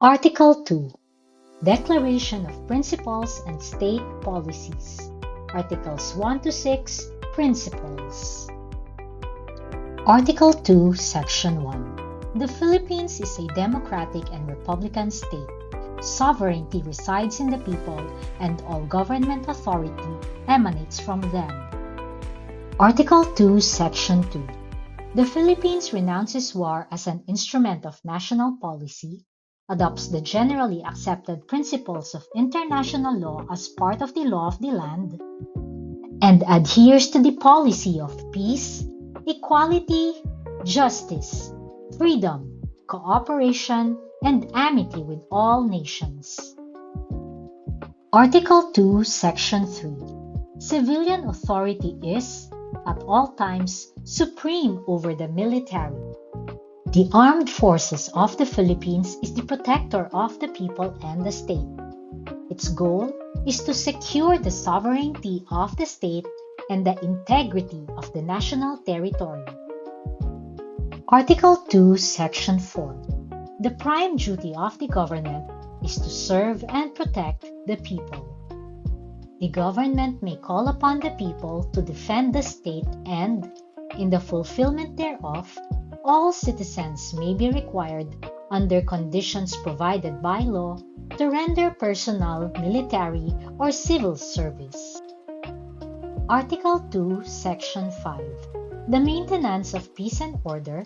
Article 2. Declaration of Principles and State Policies. Articles 1 to 6. Principles. Article 2, Section 1. The Philippines is a democratic and republican state. Sovereignty resides in the people, and all government authority emanates from them. Article 2, Section 2. The Philippines renounces war as an instrument of national policy, adopts the generally accepted principles of international law as part of the law of the land, and adheres to the policy of peace, equality, justice, freedom, cooperation, and amity with all nations. Article 2, Section 3. Civilian authority is, at all times, supreme over the military. The armed forces of the Philippines is the protector of the people and the state. Its goal is to secure the sovereignty of the state and the integrity of the national territory. Article 2, Section 4. The prime duty of the government is to serve and protect the people. The government may call upon the people to defend the state and, in the fulfillment thereof, all citizens may be required, under conditions provided by law, to render personal, military, or civil service. Article 2, Section 5. The maintenance of peace and order,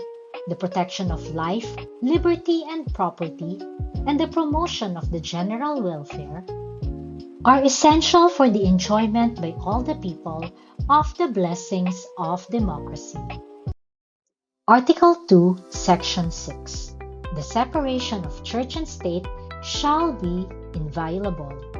the protection of life, liberty, and property, and the promotion of the general welfare are essential for the enjoyment by all the people of the blessings of democracy. Article 2, Section 6. The separation of church and state shall be inviolable.